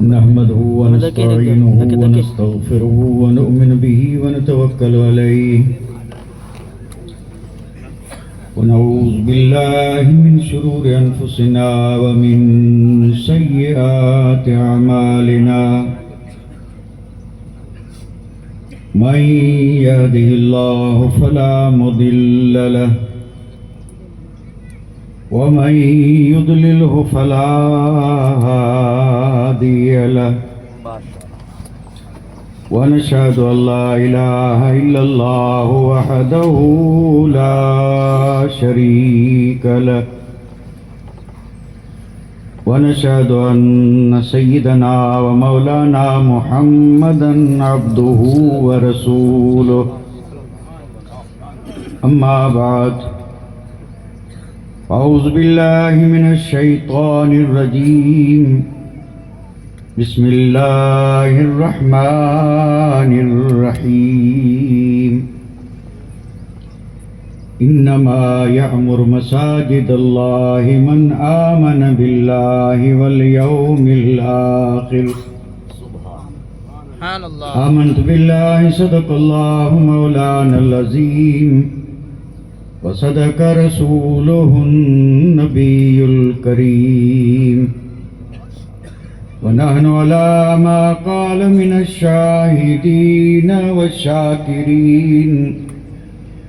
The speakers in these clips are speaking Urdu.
نحمده ونستعينه ونستغفره ونؤمن به ونتوكل عليه ونعوذ بالله من شرور أنفسنا ومن سيئات أعمالنا من يهده الله فلا مضل له ومن يضلله فلا هادي له ونشهد أن لا إله إلا الله وحده لا شريك له ونشهد أن سيدنا ومولانا محمدا عبده ورسوله أما بعد أعوذ بالله من الشيطان الرجيم بسم الله الرحمن الرحيم إنما يعمر مساجد الله من آمن بالله واليوم الآخر سبحان الله آمنت بالله صدق الله مولانا العظيم وصدق رسوله النبي الكريم ونحن على ما قال من الشاهدين والشاكرين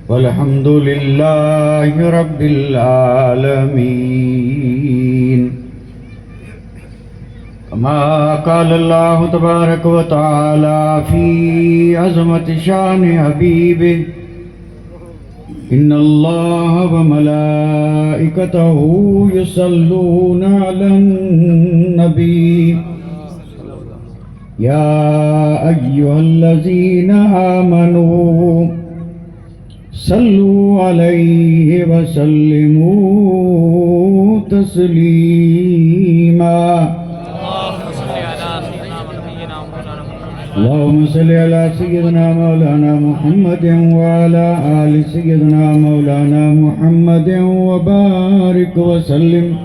والحمد لله رب العالمين كما قال الله تبارك وتعالى في عظمة شان حبيبه إن الله وملائكته يصلون على النبي يا أيها الذين آمنوا صلوا عليه وسلموا تسليما اللهم صل على سيدنا مولانا محمد وعلى آل سيدنا مولانا محمد وبارك وسلم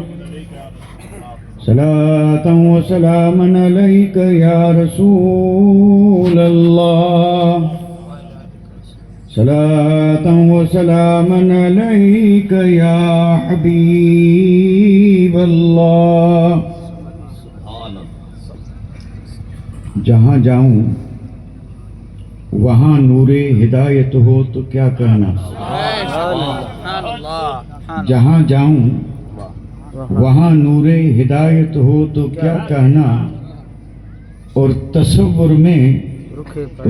صلاة وسلاما عليك يا رسول الله صلاة وسلاما عليك يا حبيب الله جہاں جاؤں وہاں نور ہدایت ہو تو کیا کہنا جہاں جاؤں وہاں نور ہدایت ہو تو کیا کہنا اور تصور میں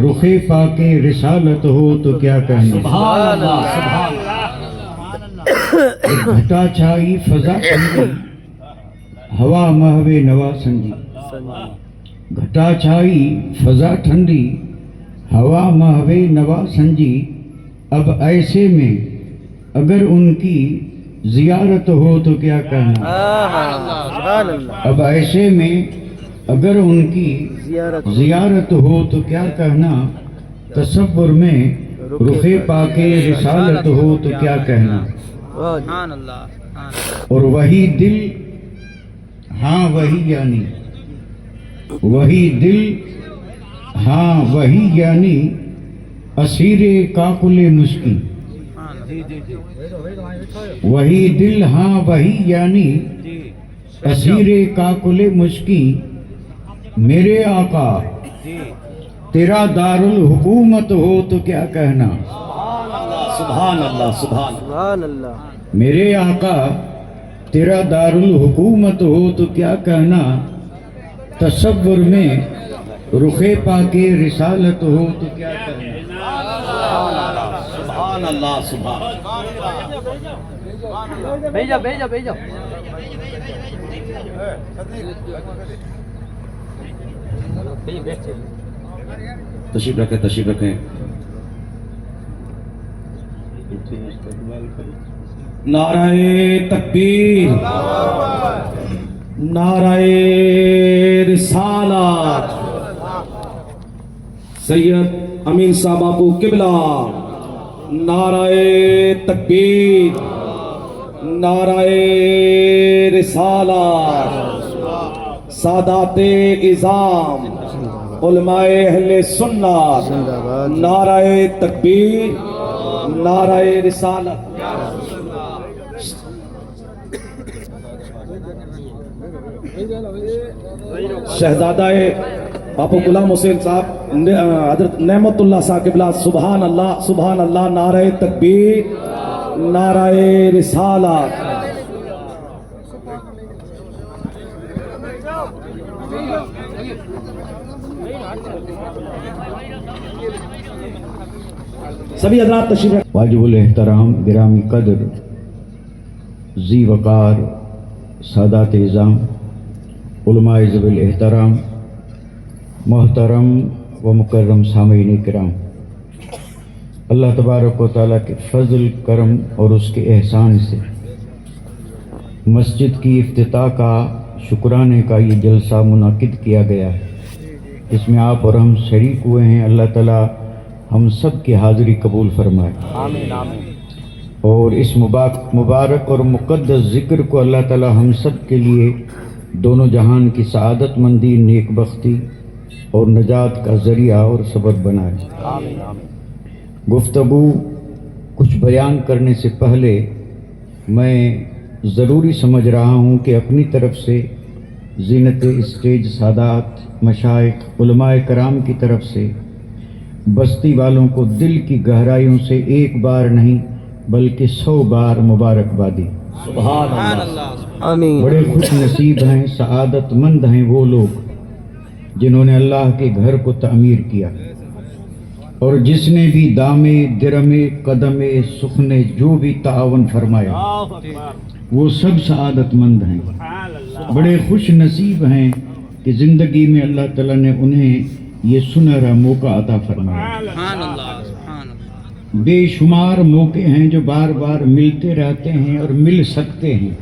رخ پاک رسالت ہو تو کیا کہنا گھٹا چھائی فضا ٹھنڈی ہوا مہوے نوا سنجی گھٹا چھائی فضا ٹھنڈی ہوا مہوے نوا سنجی اب ایسے میں اگر ان کی زیارت ہو تو کیا کہنا اب ایسے میں اگر ان کی زیارت ہو تو کیا کہنا تصور میں رخ پاک رسالت ہو تو کیا کہنا اور وہی دل ہاں وہی یعنی وہی دل ہاں وہی یعنی اسیر کاکل مشکی وہی دل ہاں وہی یعنی اسیر کاکل مشکی میرے آقا تیرا دارالحکومت ہو تو کیا کہنا سبحان اللہ سبحان اللہ میرے آقا تیرا دارالحکومت ہو تو کیا کہنا تصور میں رخ پاک رسالت ہو تو کیا کہنا سبحان اللہ سبحان بھیجا بھیجا بھیجا تشریف رکھیں تشریف رکھیں نعرہ تکبیر نعرہ رسالت سید امین صاحب ابو قبلہ نعرہ تکبیر نعرہ رسالت سادات اعظام علماء اہل سنت، نعرہ تکبیر، نعرہ رسالت۔ شہزادہ باپو غلام حسین صاحب حضرت نعمت اللہ صاحب قبلہ، سبحان اللہ سبحان اللہ، نعرہ تکبیر، نعرہ رسالت۔ سبھی حضرات تشریف رکھیں۔ واجب الاحترام، گرامی قدر، ذی وقار سادات اعظام، علماء ذوی الاحترام، محترم و مکرم سامعین کرام، اللہ تبارک و تعالیٰ کے فضل کرم اور اس کے احسان سے مسجد کی افتتاح کا شکرانے کا یہ جلسہ منعقد کیا گیا ہے، اس میں آپ اور ہم شریک ہوئے ہیں۔ اللہ تعالیٰ ہم سب کی حاضری قبول فرمائے، آمین آمین۔ اور اس مبارک اور مقدس ذکر کو اللہ تعالیٰ ہم سب کے لیے دونوں جہان کی سعادت مندی، نیک بختی اور نجات کا ذریعہ اور سبب بنائے۔ آمین آمین۔ گفتگو کچھ بیان کرنے سے پہلے میں ضروری سمجھ رہا ہوں کہ اپنی طرف سے زینت اسٹیج سادات، مشائخ، علماء کرام کی طرف سے بستی والوں کو دل کی گہرائیوں سے ایک بار نہیں بلکہ 100 بار مبارکبادی۔ سبحان اللہ، آمین۔ بڑے خوش نصیب ہیں، سعادت مند ہیں وہ لوگ جنہوں نے اللہ کے گھر کو تعمیر کیا، اور جس نے بھی دامے، درمے، قدمے، سخنے، جو بھی تعاون فرمایا، وہ سب سعادت مند ہیں۔ بڑے خوش نصیب ہیں کہ زندگی میں اللہ تعالیٰ نے انہیں یہ سنہرا موقع عطا فرمایا۔ بے شمار موقع ہیں جو بار بار ملتے رہتے ہیں اور مل سکتے ہیں،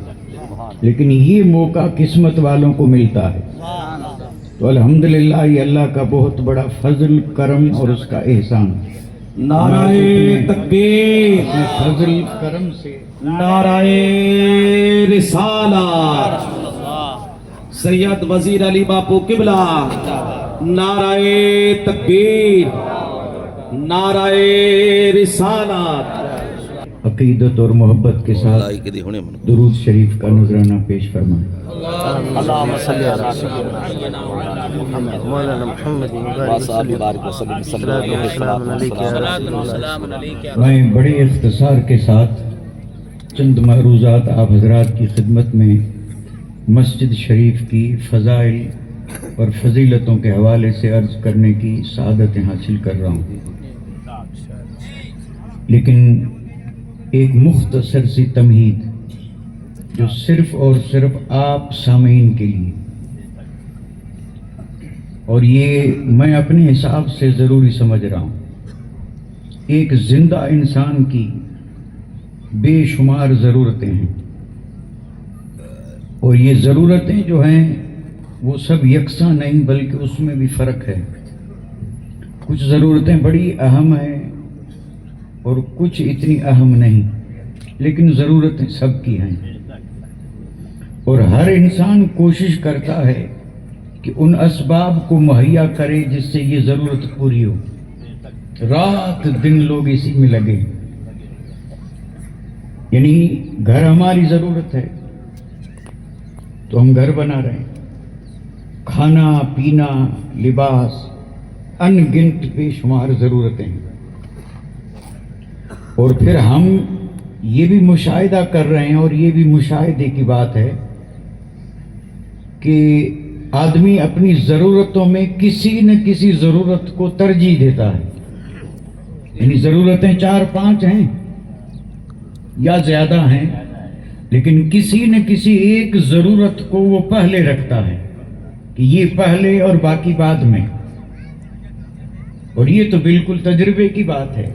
لیکن یہ موقع قسمت والوں کو ملتا ہے۔ تو الحمدللہ یہ اللہ کا بہت بڑا فضل، کرم اور اس کا احسان۔ نعرہ تکبیر، فضل کرم سے نعرہ رسالت، سید وزیر علی باپو قبلہ، نعرہ تکبیر، نعرہ رسالت۔ عقیدت اور محبت کے ساتھ درود شریف کا نذرانہ پیش فرمائیں۔ اللہم صلی علی سیدنا محمد مولانا محمد میں بڑے اختصار کے ساتھ چند معروضات آپ حضرات کی خدمت میں مسجد شریف کی فضائل اور فضیلتوں کے حوالے سے عرض کرنے کی سعادتیں حاصل کر رہا ہوں، لیکن ایک مختصر سی تمہید جو صرف اور صرف آپ سامعین کے لیے، اور یہ میں اپنے حساب سے ضروری سمجھ رہا ہوں۔ ایک زندہ انسان کی بے شمار ضرورتیں ہیں، اور یہ ضرورتیں جو ہیں وہ سب یکساں نہیں بلکہ اس میں بھی فرق ہے۔ کچھ ضرورتیں بڑی اہم ہیں اور کچھ اتنی اہم نہیں، لیکن ضرورتیں سب کی ہیں، اور ہر انسان کوشش کرتا ہے کہ ان اسباب کو مہیا کرے جس سے یہ ضرورت پوری ہو۔ رات دن لوگ اسی میں لگے، یعنی گھر ہماری ضرورت ہے تو ہم گھر بنا رہے ہیں، کھانا پینا، لباس، ان گنت بے شمار ضرورتیں ہیں، اور پھر ہم یہ بھی مشاہدہ کر رہے ہیں، اور یہ بھی مشاہدے کی بات ہے کہ آدمی اپنی ضرورتوں میں کسی نہ کسی ضرورت کو ترجیح دیتا ہے، یعنی ضرورتیں 4-5 ہیں یا زیادہ ہیں، لیکن کسی نہ کسی ایک ضرورت کو وہ پہلے رکھتا ہے کہ یہ پہلے اور باقی بعد میں، اور یہ تو بالکل تجربے کی بات ہے۔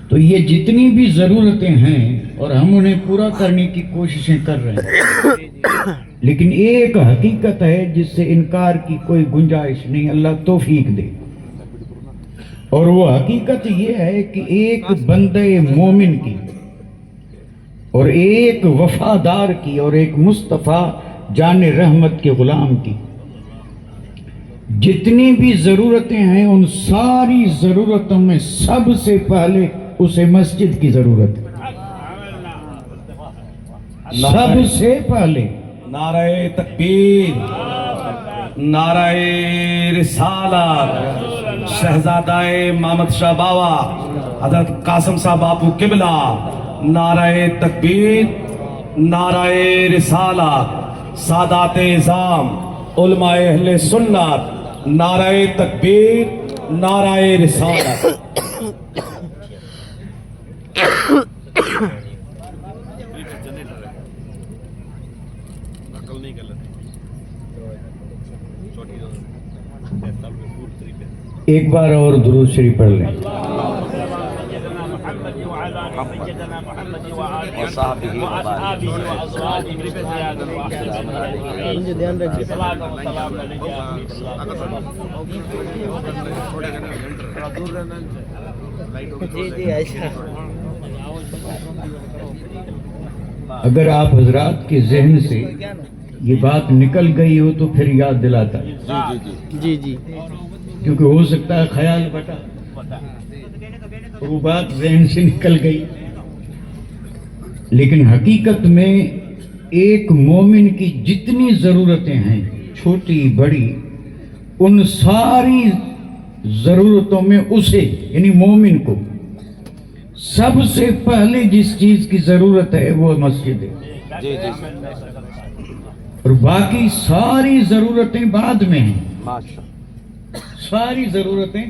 تو یہ جتنی بھی ضرورتیں ہیں اور ہم انہیں پورا کرنے کی کوششیں کر رہے ہیں، لیکن ایک حقیقت ہے جس سے انکار کی کوئی گنجائش نہیں، اللہ توفیق دے، اور وہ حقیقت یہ ہے کہ ایک بندے مومن کی اور ایک وفادار کی اور ایک مصطفیٰ جان رحمت کے غلام کی جتنی بھی ضرورتیں ہیں ان ساری ضرورتوں میں سب سے پہلے اسے مسجد کی ضرورت ہے، سب سے پہلے۔ نعرہ تکبیر، نعرہ رسالت، شہزادہ محمد شاہ باوا حضرت قاسم صاحب باپو قبلہ، نعرہ تکبیر، نعرہ رسالت، سادات اعظام، علماء اہل سنت، نعرہ تکبیر، نعرہ رسالت۔ ایک بار اور درود شریف پڑھ لیں۔ اگر آپ حضرات کے ذہن سے یہ بات نکل گئی ہو تو پھر یاد دلاتا ہے، جی جی، کیونکہ ہو سکتا ہے خیال بٹا وہ بات ذہن سے نکل گئی، لیکن حقیقت میں ایک مومن کی جتنی ضرورتیں ہیں چھوٹی بڑی، ان ساری ضرورتوں میں اسے یعنی مومن کو سب سے پہلے جس چیز کی ضرورت ہے وہ مسجد ہے، اور باقی ساری ضرورتیں بعد میں ہیں، ساری ضرورتیں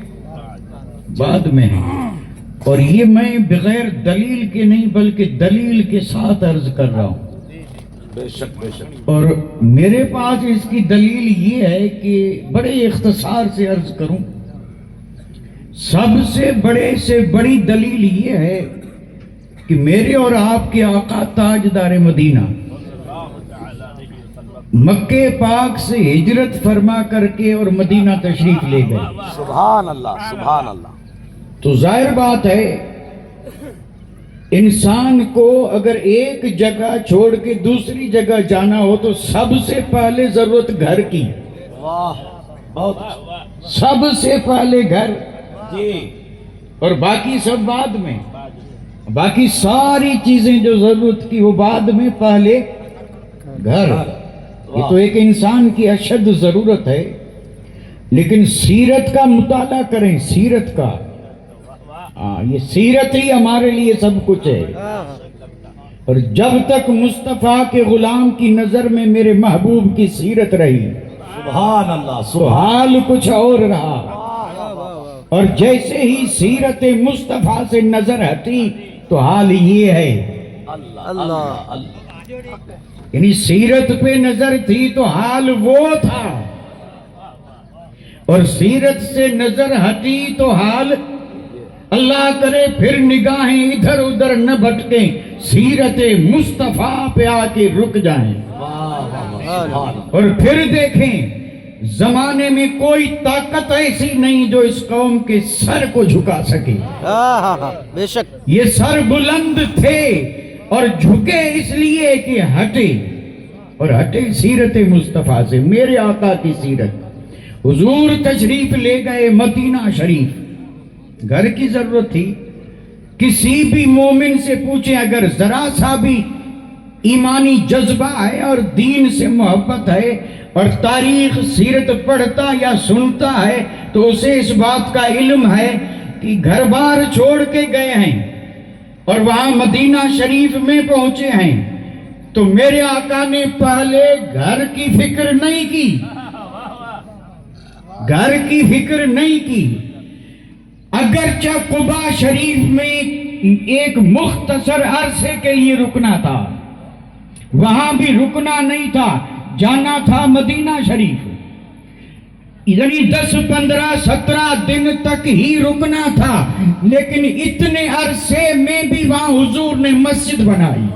بعد میں ہیں۔ اور یہ میں بغیر دلیل کے نہیں بلکہ دلیل کے ساتھ عرض کر رہا ہوں، بے شک بے شک۔ اور میرے پاس اس کی دلیل یہ ہے کہ بڑے اختصار سے عرض کروں، سب سے بڑی دلیل یہ ہے کہ میرے اور آپ کے آقا تاجدار مدینہ مکہ پاک سے ہجرت فرما کر کے اور مدینہ تشریف لے گئے۔ سبحان اللہ، سبحان اللہ۔ تو ظاہر بات ہے انسان کو اگر ایک جگہ چھوڑ کے دوسری جگہ جانا ہو تو سب سے پہلے ضرورت گھر کی، واہ، بہت اچھا۔ سب سے پہلے گھر، جی، اور باقی سب بعد میں، باقی ساری چیزیں جو ضرورت کی وہ بعد میں، پہلے گھر۔ یہ تو ایک انسان کی اشد ضرورت ہے، لیکن سیرت کا مطالعہ کریں، سیرت کا، یہ سیرت ہی ہمارے لیے سب کچھ ہے۔ اور جب تک مصطفیٰ کے غلام کی نظر میں میرے محبوب کی سیرت رہی سبحان اللہ، تو حال کچھ اور رہا، اور جیسے ہی سیرت مصطفیٰ سے نظر ہٹی تو حال یہ ہے، اللہ، یعنی سیرت پہ نظر تھی تو حال وہ تھا، اور سیرت سے نظر ہٹی تو حال اللہ کرے پھر نگاہیں ادھر ادھر نہ بھٹکیں، سیرت مصطفیٰ پہ آ کے رک جائیں، اور پھر دیکھیں زمانے میں کوئی طاقت ایسی نہیں جو اس قوم کے سر کو جھکا سکے۔ بے شک، یہ سر بلند تھے اور جھکے اس لیے کہ ہٹے، اور ہٹے سیرت مصطفیٰ سے، میرے آقا کی سیرت۔ حضور تشریف لے گئے مدینہ شریف، گھر کی ضرورت تھی۔ کسی بھی مومن سے پوچھیں اگر ذرا سا بھی ایمانی جذبہ ہے اور دین سے محبت ہے اور تاریخ سیرت پڑھتا یا سنتا ہے تو اسے اس بات کا علم ہے کہ گھر بار چھوڑ کے گئے ہیں اور وہاں مدینہ شریف میں پہنچے ہیں تو میرے آقا نے پہلے گھر کی فکر نہیں کی، گھر کی فکر نہیں کی۔ اگرچہ قباء شریف میں ایک مختصر عرصے کے لیے رکنا تھا، وہاں بھی رکنا نہیں تھا، جانا تھا مدینہ شریف، یعنی 10 15 17 دن تک ہی رکنا تھا، لیکن اتنے عرصے میں بھی وہاں حضور نے مسجد بنائی،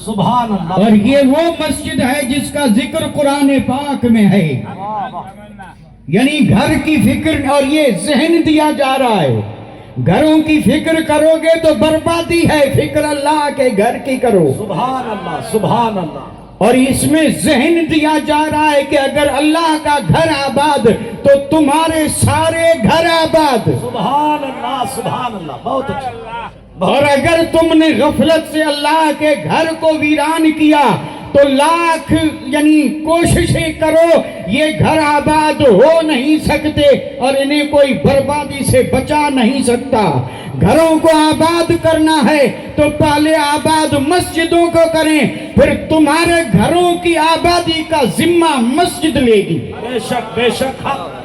سبحان اللہ۔ اور یہ وہ مسجد ہے جس کا ذکر قرآن پاک میں ہے، یعنی گھر کی فکر، اور یہ ذہن دیا جا رہا ہے گھروں کی فکر کرو گے تو بربادی ہے، فکر اللہ کے گھر کی کرو۔ سبحان اللہ، سبحان اللہ۔ اور اس میں ذہن دیا جا رہا ہے کہ اگر اللہ کا گھر آباد تو تمہارے سارے گھر آباد. سبحان اللہ بہت اچھا. اور اگر تم نے غفلت سے اللہ کے گھر کو ویران کیا تو لاکھ یعنی کوششیں کرو یہ گھر آباد ہو نہیں سکتے اور انہیں کوئی بربادی سے بچا نہیں سکتا. گھروں کو آباد کرنا ہے تو پہلے آباد مسجدوں کو کریں, پھر تمہارے گھروں کی آبادی کا ذمہ مسجد لے گی. بے شک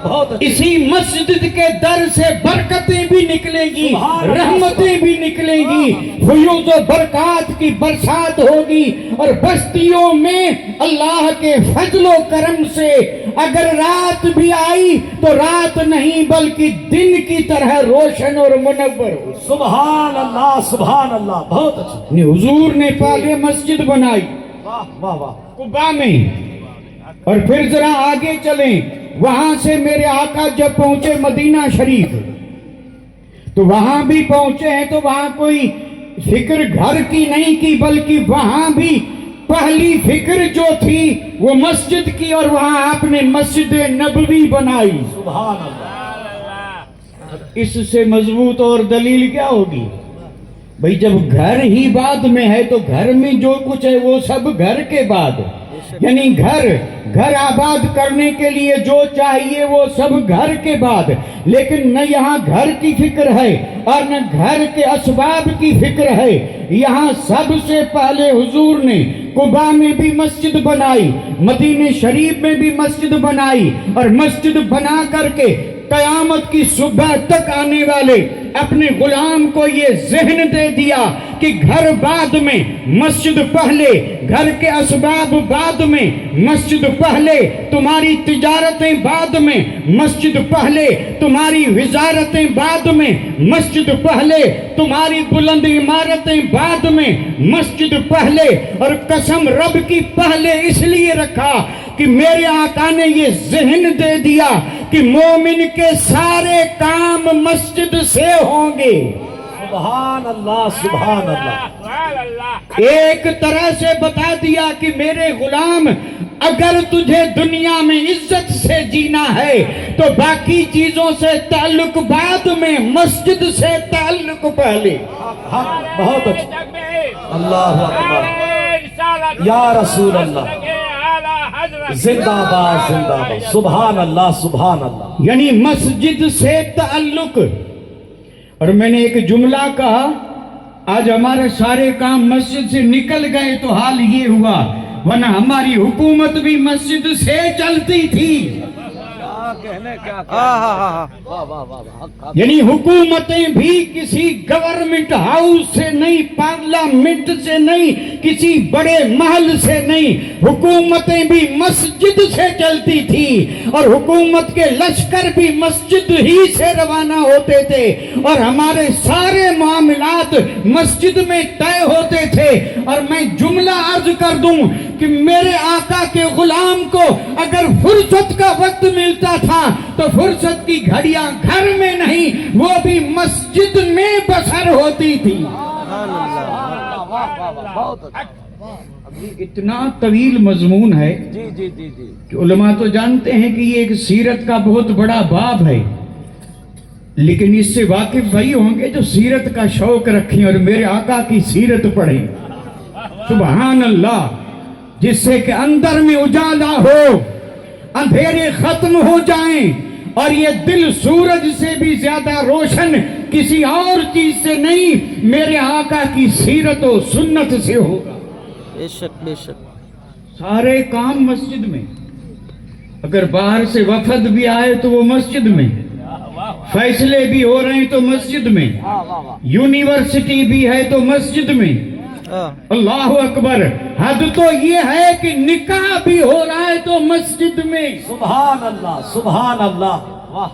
بہت اچھا. اسی مسجد کے در سے برکتیں بھی نکلیں گی, رحمتیں بھی نکلیں گی, فیوز و برکات کی برسات ہوگی. اور بستیوں میں اللہ کے فضل و کرم سے اگر رات بھی آئی تو رات نہیں بلکہ دن کی طرح روشن اور منور ہو. سبحان اللہ بہت اچھا. حضور نے پہلے مسجد بنائی واہ واہ. قباء میں, اور پھر ذرا آگے چلیں, وہاں سے میرے آقا جب پہنچے مدینہ شریف تو وہاں بھی پہنچے ہیں تو وہاں کوئی فکر گھر کی نہیں کی بلکہ وہاں بھی پہلی فکر جو تھی وہ مسجد کی, اور وہاں آپ نے مسجد نبوی بنائی. سبحان اللہ. اس سے مضبوط اور دلیل کیا ہوگی بھئی, جب گھر ہی بعد میں ہے تو گھر میں جو کچھ ہے وہ سب گھر کے بعد, یعنی گھر آباد کرنے کے لیے جو چاہیے وہ سب گھر کے بعد. لیکن نہ یہاں گھر کی فکر ہے اور نہ گھر کے اسباب کی فکر ہے. یہاں سب سے پہلے حضور نے قباء میں بھی مسجد بنائی, مدینہ شریف میں بھی مسجد بنائی, اور مسجد بنا کر کے قیامت کی صبح تک آنے والے اپنے غلام کو یہ ذہن دے دیا کہ گھر بعد میں مسجد پہلے, گھر کے اسباب بعد میں مسجد پہلے, تمہاری تجارتیں بعد میں مسجد پہلے, تمہاری وزارتیں بعد میں مسجد پہلے, تمہاری بلند عمارتیں بعد میں مسجد پہلے. اور قسم رب کی پہلے اس لیے رکھا کہ میرے آقا نے یہ ذہن دے دیا کہ مومن کے سارے کام مسجد سے ہوں گے. سبحان اللہ. ایک طرح سے بتا دیا کہ میرے غلام اگر تجھے دنیا میں عزت سے جینا ہے تو باقی چیزوں سے تعلق بعد میں, مسجد سے تعلق پہلے. بہت اچھا. اللہ اکبر یا رسول اللہ. زندہ باد. سبحان اللہ. یعنی مسجد سے تعلق. اور میں نے ایک جملہ کہا, آج ہمارے سارے کام مسجد سے نکل گئے تو حال یہ ہوا, ورنہ ہماری حکومت بھی مسجد سے چلتی تھی. یعنی حکومتیں بھی کسی گورنمنٹ ہاؤس سے نہیں, پارلیمنٹ سے نہیں, کسی بڑے محل سے نہیں, حکومتیں بھی مسجد سے چلتی تھی. اور حکومت کے لشکر بھی مسجد ہی سے روانہ ہوتے تھے, اور ہمارے سارے معاملات مسجد میں طے ہوتے تھے. اور میں جملہ عرض کر دوں کہ میرے آقا کے غلام کو اگر فرصت کا وقت ملتا تھا تو فرصت کی گھڑیاں گھر میں نہیں, وہ بھی مسجد میں بسر ہوتی تھی. اتنا طویل مضمون ہے کہ علماء تو جانتے ہیں کہ یہ ایک سیرت کا بہت بڑا باب ہے, لیکن اس سے واقف وہی ہوں گے جو سیرت کا شوق رکھیں اور میرے آقا کی سیرت پڑھیں. سبحان اللہ. جس سے کہ اندر میں اجالا ہو, اندھیرے ختم ہو جائیں, اور یہ دل سورج سے بھی زیادہ روشن کسی اور چیز سے نہیں, میرے آقا کی سیرت و سنت سے ہوگا. بے شک بے شک. سارے کام مسجد میں. اگر باہر سے وفد بھی آئے تو وہ مسجد میں, فیصلے بھی ہو رہے ہیں تو مسجد میں, یونیورسٹی بھی ہے تو مسجد میں. اللہ اکبر. حد تو یہ ہے کہ نکاح بھی ہو رہا ہے تو مسجد میں. سبحان اللہ.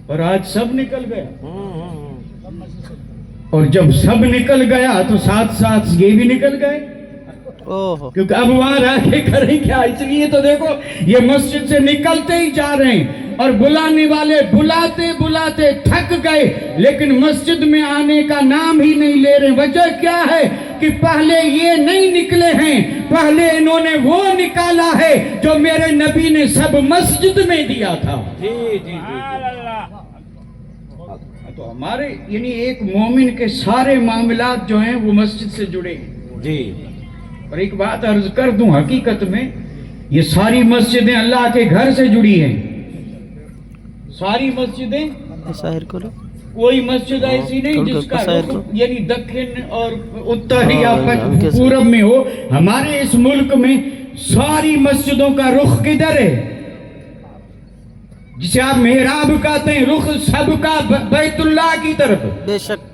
اور آج سب نکل گیا, اور جب سب نکل گیا تو ساتھ ساتھ یہ بھی نکل گئے, کیونکہ اب وہاں رہ کے کریں کیا. اس لیے تو دیکھو یہ مسجد سے نکلتے ہی جا رہے ہیں, اور بلانے والے بلاتے بلاتے تھک گئے لیکن مسجد میں آنے کا نام ہی نہیں لے رہے. وجہ کیا ہے؟ کہ پہلے یہ نہیں نکلے ہیں، پہلے انہوں نے وہ نکالا ہے جو میرے نبی نے سب مسجد میں دیا تھا۔ تو ہمارے یعنی ایک مومن کے سارے معاملات جو ہیں وہ مسجد سے جڑے ہیں جی۔ اور ایک بات عرض کر دوں، حقیقت میں یہ ساری مسجدیں اللہ کے گھر سے جڑی ہیں، ساری مسجدیں، ظاہر کرو۔ کوئی مسجد ایسی نہیں جس کا رخ یعنی دکن اور اتر یا پورب میں ہو۔ ہمارے اس ملک میں ساری مسجدوں کا رخ کدھر ہے؟ جسے آپ محراب کہتے ہیں، رخ سب کا بیت اللہ کی طرف، بے شک،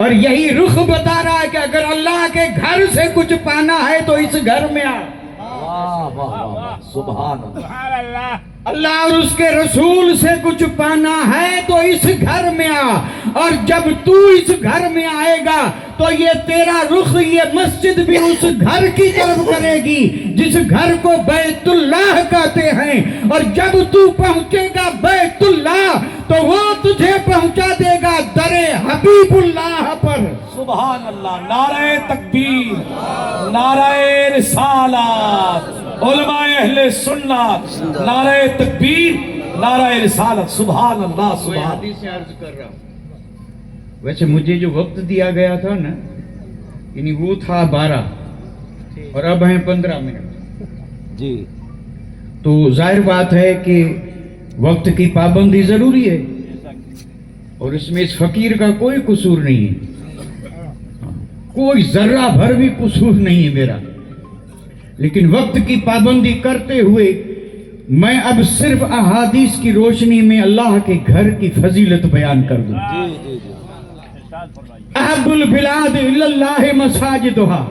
اور یہی رخ بتا رہا ہے کہ اگر اللہ کے گھر سے کچھ پانا ہے تو اس گھر میں آ۔ واہ واہ واہ، سبحان اللہ۔ اللہ اور اس کے رسول سے کچھ پانا ہے تو اس گھر میں آ، اور جب تو اس گھر میں آئے گا تو یہ تیرا رخ، یہ مسجد بھی اس گھر کی طرف کرے گی جس گھر کو بیت اللہ کہتے ہیں، اور جب تو پہنچے گا بیت اللہ تو وہ تجھے پہنچا دے گا در حبیب اللہ پر۔ سبحان اللہ، نعرہ تکبیر، نعرہ رسالت، علماء اہل سنت، نعرہ تکبیر، نعرہ رسالت، سبحان اللہ، میں سبحان حدیث سے عرض کر رہا ہوں۔ ویسے مجھے جو وقت دیا گیا تھا نا، یعنی وہ تھا 12 اور اب ہیں 15 منٹ، جی۔ تو ظاہر بات ہے کہ وقت کی پابندی ضروری ہے، اور اس میں اس فقیر کا کوئی قصور نہیں ہے، کوئی ذرہ بھر بھی قصور نہیں ہے میرا، لیکن وقت کی پابندی کرتے ہوئے میں اب صرف احادیث کی روشنی میں اللہ کے گھر کی فضیلت بیان کر دوں۔ احب البلاد اللہ مساجدہا،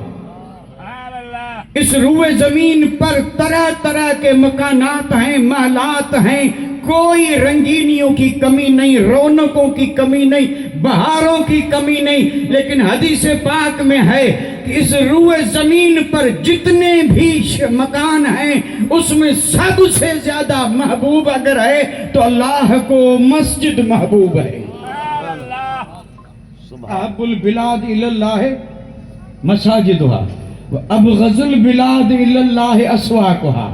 اس روئے زمین پر طرح طرح کے مکانات ہیں، محلات ہیں، کوئی رنگینیوں کی کمی نہیں، رونقوں کی کمی نہیں، بہاروں کی کمی نہیں، لیکن حدیث پاک میں ہے کہ اس روئے زمین پر جتنے بھی مکان ہیں اس میں سب سے زیادہ محبوب اگر ہے تو اللہ کو مسجد محبوب ہے۔ احب البلاد اللہ مساجدہا وابغض البلاد اللہ اسواقہا،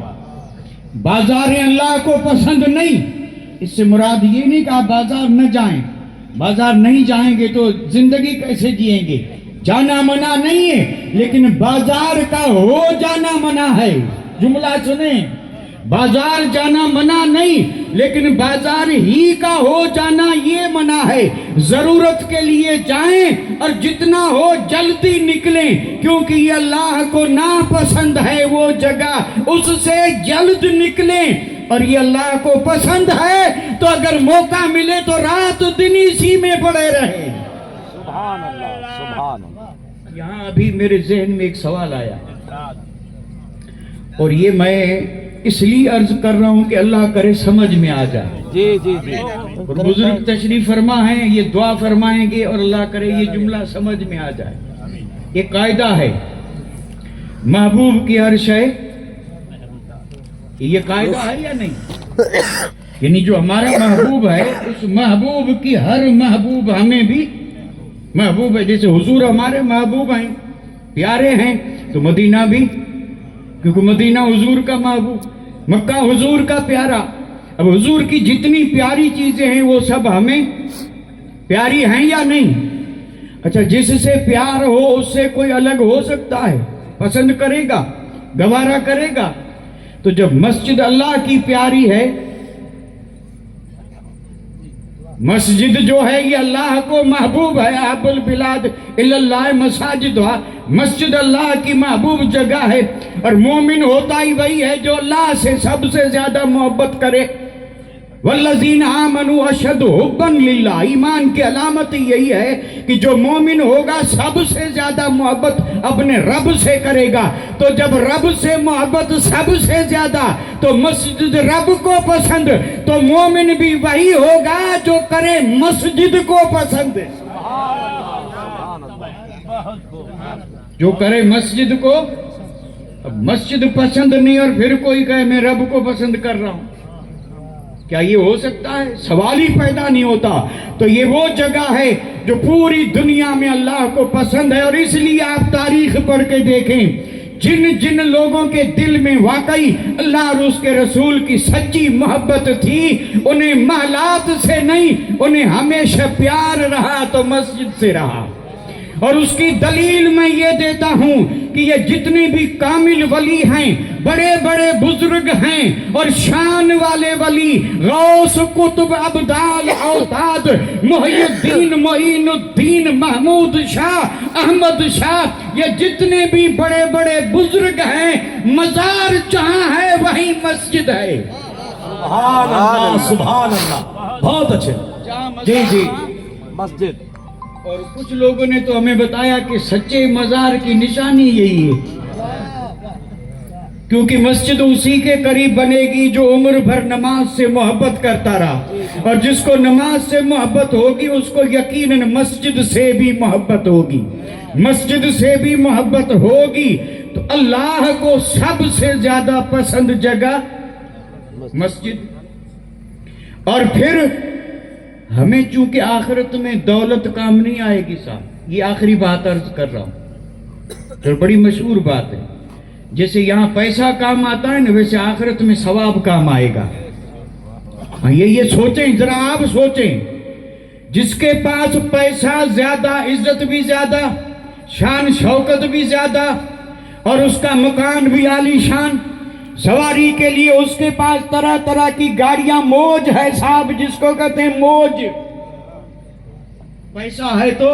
بازاریں اللہ کو پسند نہیں۔ اس سے مراد یہ نہیں کہ آپ بازار نہ جائیں، بازار نہیں جائیں گے تو زندگی کیسے جئیں گے، جانا منع نہیں ہے، لیکن بازار کا ہو جانا منع ہے۔ جملہ سنیں، بازار جانا منع نہیں، لیکن بازار ہی کا ہو جانا یہ منع ہے۔ ضرورت کے لیے جائیں اور جتنا ہو جلدی نکلیں، کیونکہ یہ اللہ کو ناپسند ہے وہ جگہ، اس سے جلد نکلیں، اور یہ اللہ کو پسند ہے تو اگر موقع ملے تو رات دن اسی میں پڑے رہے۔ سبحان اللہ، سبحان اللہ۔ یہاں ابھی میرے ذہن میں ایک سوال آیا، اور یہ میں اس لیے عرض کر رہا ہوں کہ اللہ کرے سمجھ میں آ جائے۔ جی جی جی، اور بزرگ تشریف فرما ہیں، یہ دعا فرمائیں گے اور اللہ کرے یہ جملہ سمجھ میں آ جائے۔ یہ قاعدہ ہے، محبوب کی ہر شے، یہ قاعدہ ہے یا نہیں؟ یعنی جو ہمارا محبوب ہے اس محبوب کی ہر محبوب ہمیں بھی محبوب ہے۔ جیسے حضور ہمارے محبوب ہیں، پیارے ہیں، تو مدینہ بھی، کیونکہ مدینہ حضور کا محبوب، مکہ حضور کا پیارا۔ اب حضور کی جتنی پیاری چیزیں ہیں وہ سب ہمیں پیاری ہیں یا نہیں؟ اچھا، جس سے پیار ہو اس سے کوئی الگ ہو سکتا ہے، پسند کرے گا، گوارا کرے گا؟ تو جب مسجد اللہ کی پیاری ہے، مسجد جو ہے یہ اللہ کو محبوب ہے، احب البلاد اللہ مساجدہا، مسجد اللہ کی محبوب جگہ ہے، اور مومن ہوتا ہی وہی ہے جو اللہ سے سب سے زیادہ محبت کرے۔ والذین آمنوا اشد حبا للہ، ایمان کی علامت یہی ہے کہ جو مومن ہوگا سب سے زیادہ محبت اپنے رب سے کرے گا۔ تو جب رب سے محبت سب سے زیادہ تو مسجد رب کو پسند، تو مومن بھی وہی ہوگا جو کرے مسجد کو پسند، جو کرے مسجد کو۔ اب مسجد پسند نہیں اور پھر کوئی کہے میں رب کو پسند کر رہا ہوں، کیا یہ ہو سکتا ہے؟ سوال ہی پیدا نہیں ہوتا. تو یہ وہ جگہ ہے جو پوری دنیا میں اللہ کو پسند ہے، اور اس لیے آپ تاریخ پڑھ کے دیکھیں جن جن لوگوں کے دل میں واقعی اللہ اور اس کے رسول کی سچی محبت تھی، انہیں محلات سے نہیں، انہیں ہمیشہ پیار رہا تو مسجد سے رہا. اور اس کی دلیل میں یہ دیتا ہوں کہ یہ جتنے بھی کامل ولی ہیں، بڑے بڑے بزرگ ہیں اور شان والے ولی، غوث، قطب، ابدال، اوتاد، محی الدین، معین الدین، محمود شاہ، احمد شاہ، یہ جتنے بھی بڑے بڑے بزرگ ہیں، مزار جہاں ہے وہیں مسجد ہے. سبحان اللہ سبحان اللہ. بہت اچھے. جی جی مسجد. اور کچھ لوگوں نے تو ہمیں بتایا کہ سچے مزار کی نشانی یہی ہے، کیونکہ مسجد اسی کے قریب بنے گی جو عمر بھر نماز سے محبت کرتا رہا، اور جس کو نماز سے محبت ہوگی اس کو یقیناً مسجد سے بھی محبت ہوگی. مسجد سے بھی محبت ہوگی تو اللہ کو سب سے زیادہ پسند جگہ مسجد. اور پھر ہمیں چونکہ آخرت میں دولت کام نہیں آئے گی صاحب، یہ آخری بات عرض کر رہا ہوں، تو بڑی مشہور بات ہے. جیسے یہاں پیسہ کام آتا ہے نا، ویسے آخرت میں ثواب کام آئے گا. یہ سوچیں ذرا، آپ سوچیں، جس کے پاس پیسہ زیادہ، عزت بھی زیادہ، شان شوکت بھی زیادہ، اور اس کا مکان بھی عالی شان، سواری کے لیے اس کے پاس طرح طرح کی گاڑیاں، موج ہے صاحب، جس کو کہتے ہیں موج. پیسہ ہے تو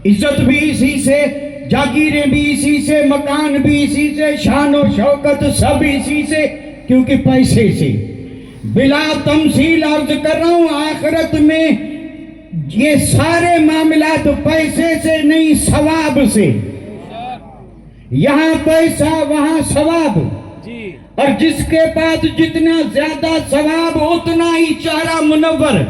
عزت بھی اسی سے، جاگیریں بھی اسی سے، مکان بھی اسی سے، شان و شوکت سب اسی سے، کیونکہ پیسے سے. بلا تمثیل عرض کر رہا ہوں، آخرت میں یہ سارے معاملات پیسے سے نہیں، ثواب سے. یہاں پیسہ وہاں ثواب، اور جس کے پاس جتنا زیادہ ثواب اتنا ہی چہرہ منور،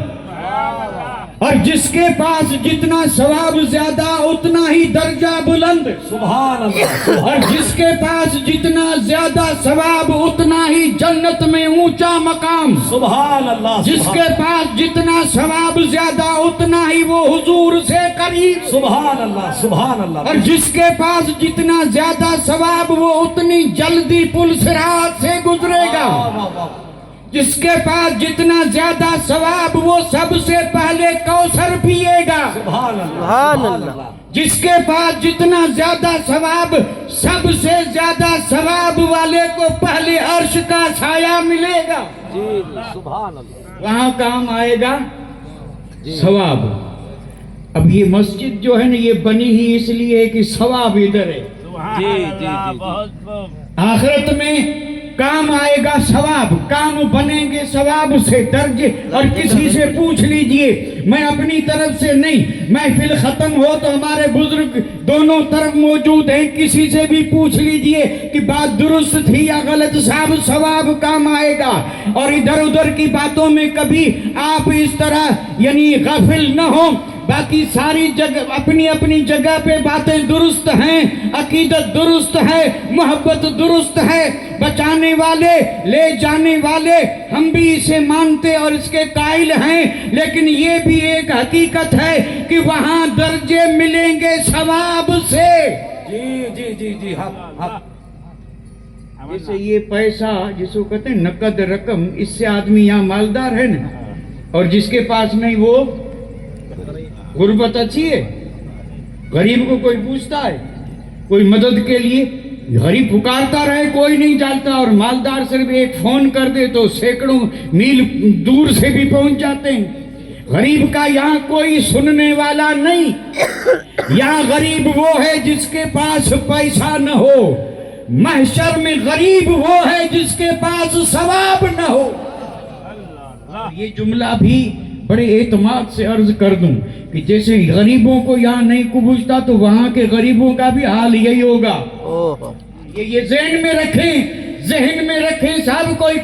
اور جس کے پاس جتنا ثواب زیادہ اتنا ہی درجہ بلند. سبحان اللہ. اور جس کے پاس جتنا زیادہ ثواب اتنا ہی جنت میں اونچا مقام. سبحان اللہ. جس کے پاس جتنا ثواب زیادہ اتنا ہی وہ حضور سے قریب. سبحان اللہ سبحان اللہ. اور جس کے پاس جتنا زیادہ ثواب وہ اتنی جلدی پل صراط سے گزرے گا. جس کے پاس جتنا زیادہ ثواب وہ سب سے پہلے کوثر پیے گا. سبحان اللہ. سبحان اللہ. جس کے پاس جتنا زیادہ ثواب، سب سے زیادہ ثواب والے کو پہلے عرش کا سایہ ملے گا. جی سبحان اللہ. وہاں کام آئے گا ثواب. اب یہ مسجد جو ہے نا، یہ بنی ہی اس لیے کہ ثواب ادھر ہے. جی جی جی. آخرت میں کام آئے گا ثواب، کام بنیں گے ثواب سے درجے. اور کسی سے پوچھ لیجئے، میں اپنی طرف سے نہیں، محفل ختم ہو تو ہمارے بزرگ دونوں طرف موجود ہیں، کسی سے بھی پوچھ لیجئے کہ بات درست تھی یا غلط، صاحب ثواب کام آئے گا. اور ادھر ادھر کی باتوں میں کبھی آپ اس طرح یعنی غافل نہ ہو. باقی ساری جگہ اپنی اپنی جگہ پہ باتیں درست ہیں، عقیدت درست ہے، محبت درست ہے، بچانے والے، لے جانے والے ہم بھی اسے مانتے اور اس کے قائل ہیں. لیکن یہ بھی ایک حقیقت ہے کہ وہاں درجے ملیں گے ثواب سے. جی جی جی جی. حق حق. جیسے یہ پیسہ جس کو کہتے ہیں نقد رقم، اس سے آدمی یہاں مالدار ہے نا، اور جس کے پاس نہیں وہ غربت اچھی ہے. غریب کو کوئی پوچھتا ہے کوئی مدد کے لیے؟ غریب پکارتا رہے کوئی نہیں جانتا، اور مالدار صرف ایک فون کر دے تو سینکڑوں میل دور سے بھی پہنچ جاتے ہیں. غریب کا یہاں کوئی سننے والا نہیں. یہاں غریب وہ ہے جس کے پاس پیسہ نہ ہو. محشر میں غریب وہ ہے جس کے پاس ثواب نہ ہو. یہ جملہ بھی بڑے اعتماد سے عرض کر دوں کہ جیسے غریبوں کو یہاں نہیں پوچھتا تو وہاں کے غریبوں کا بھی حال یہی ہوگا. یہ ذہن میں رکھیں، ذہن میں رکھیں. صاحب کوئی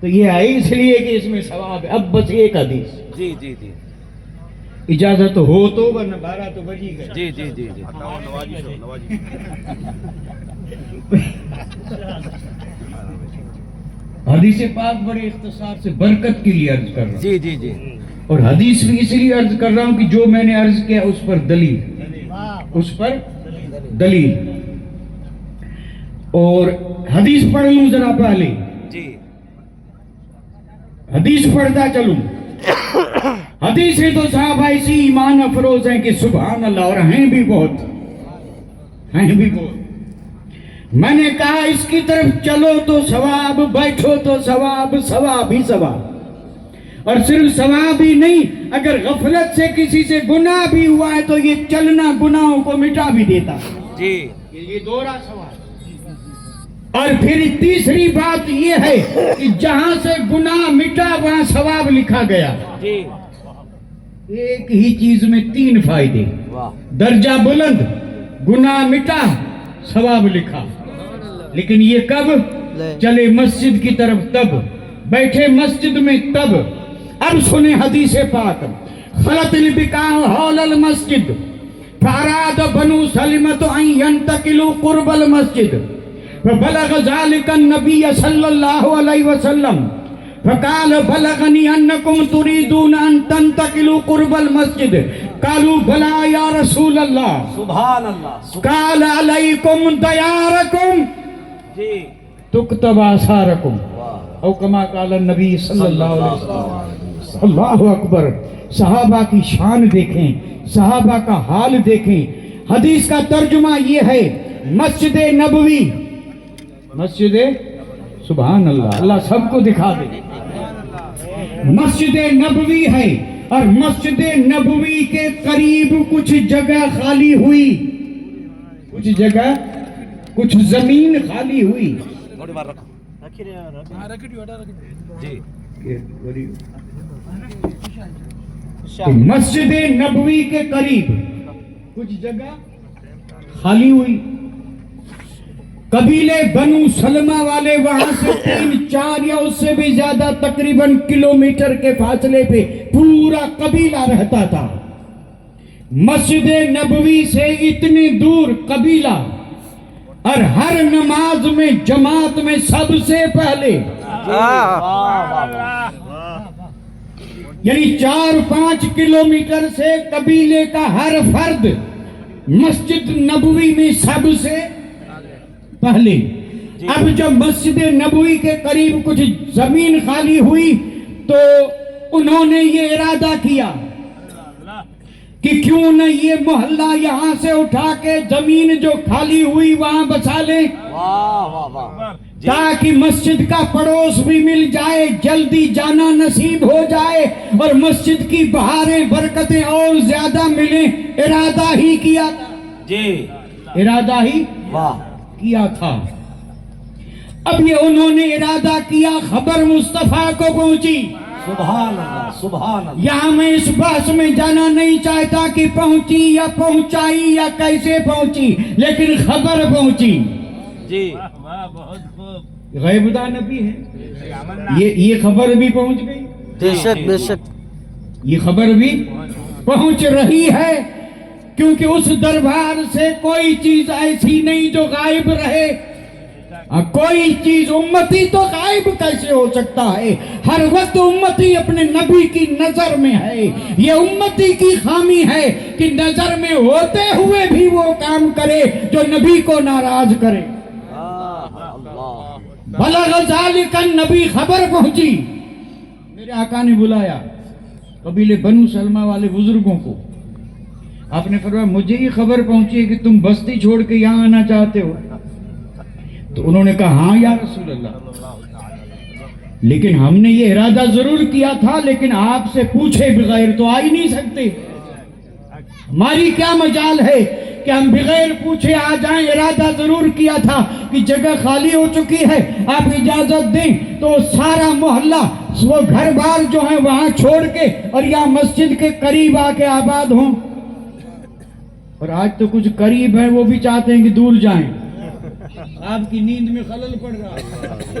تو یہ ہے اس لیے کہ اس میں ثواب ہے. اب بس ایک حدیث جی جی جی اجازت ہو تو ورنہ 12 تو بج ہی گئے. جی جی جی جی حدیث پاک بڑے اختصار سے برکت کے لیے عرض کر رہا ہوں, جی جی جی اور حدیث بھی اس لیے عرض کر رہا ہوں کہ جو میں نے عرض کیا اس پر دلیل, اس پر دلیل. اور حدیث پڑھ لوں ذرا پہلے, جی حدیث پڑھتا چلوں. حدیثیں تو صاحب ایسی ایمان افروز ہیں کہ سبحان اللہ, اور ہیں بھی بہت, ہیں بھی بہت. میں نے کہا اس کی طرف چلو تو ثواب, بیٹھو تو ثواب, ثواب ہی ثواب. اور صرف ثواب ہی نہیں, اگر غفلت سے کسی سے گناہ بھی ہوا ہے تو یہ چلنا گناہوں کو مٹا بھی دیتا ہے. جی یہ دوہرا ثواب. اور پھر تیسری بات یہ ہے کہ جہاں سے گناہ مٹا وہاں ثواب لکھا گیا. جی ایک ہی چیز میں 3 فائدے. واہ درجہ بلند, گناہ مٹا, ثواب لکھا. لیکن یہ کب؟ چلے مسجد کی طرف تب, بیٹھے مسجد میں تب. اب سنیں حدیث پاک. خلط البقاع حول المسجد فاراد بنو سلمۃ ان ينتقلوا قرب المسجد فبلغ ذلك النبي صلى الله عليه وسلم فقال بلغني انكم تريدون ان تنتقلوا قرب المسجد قالوا بلى يا رسول الله سبحان اللہ قال عليكم دياركم جی تكتب آثاركم واہ او کما قال النبی صلی اللہ علیہ وسلم. اللہ اکبر. صحابہ کی شان دیکھیں, صحابہ کا حال دیکھیں. حدیث کا ترجمہ یہ ہے, مسجد نبوی, مسجد سبحان اللہ, اللہ سب کو دکھا دے. مسجد نبوی ہے, اور مسجد نبوی کے قریب کچھ جگہ خالی ہوئی, کچھ جگہ, کچھ زمین خالی ہوئی. تھوڑی بار رکھو جی تو مسجد نبوی کے قریب کچھ جگہ خالی ہوئی. قبیلے بنو سلمہ والے وہاں سے 3-4 یا اس سے بھی زیادہ تقریباً کلومیٹر کے فاصلے پہ پورا قبیلہ رہتا تھا. مسجد نبوی سے اتنی دور قبیلہ, اور ہر نماز میں جماعت میں سب سے پہلے, یعنی 4-5 کلومیٹر سے قبیلے کا ہر فرد مسجد نبوی میں سب سے پہلے. اب جب مسجد نبوی کے قریب کچھ زمین خالی ہوئی تو انہوں نے یہ ارادہ کیا کہ کیوں نہ یہ محلہ یہاں سے اٹھا کے زمین جو خالی ہوئی وہاں بسا لیں, واہ واہ واہ تاکہ مسجد کا پڑوس بھی مل جائے, جلدی جانا نصیب ہو جائے, اور مسجد کی بہاریں برکتیں اور زیادہ ملیں. ارادہ ہی کیا تھا, جی ارادہ ہی واہ کیا تھا. اب یہ انہوں نے ارادہ کیا, خبر مصطفیٰ کو پہنچی. سبحان اللہ سبحان اللہ یہاں میں اس بحث میں جانا نہیں چاہتا کہ پہنچی یا پہنچائی یا کیسے پہنچی, لیکن خبر پہنچی. جی غیب دان نبی ہے, یہ خبر بھی پہنچ گئی, بے شک بے شک یہ خبر بھی پہنچ رہی ہے, کیونکہ اس دربار سے کوئی چیز ایسی نہیں جو غائب رہے. کوئی چیز, امتی تو غائب کیسے ہو سکتا ہے؟ ہر وقت امتی اپنے نبی کی نظر میں ہے. یہ امتی کی خامی ہے کہ نظر میں ہوتے ہوئے بھی وہ کام کرے جو نبی کو ناراض کرے. بلغ ذالک النبی, خبر پہنچی. میرے آقا نے بلایا قبیلے بنو سلمہ والے بزرگوں کو. آپ نے فرمایا مجھے یہ خبر پہنچی ہے کہ تم بستی چھوڑ کے یہاں آنا چاہتے ہو. تو انہوں نے کہا ہاں یا رسول اللہ, لیکن ہم نے یہ ارادہ ضرور کیا تھا, لیکن آپ سے پوچھے بغیر تو آ ہی نہیں سکتے. ہماری کیا مجال ہے کہ ہم بغیر پوچھے آ جائیں. ارادہ ضرور کیا تھا کہ جگہ خالی ہو چکی ہے, آپ اجازت دیں تو سارا محلہ, وہ گھر بار جو ہیں وہاں چھوڑ کے اور یا مسجد کے قریب آ کے آباد ہوں. اور آج تو کچھ قریب ہیں وہ بھی چاہتے ہیں کہ دور جائیں. آپ کی نیند میں خلل پڑ رہا ہے.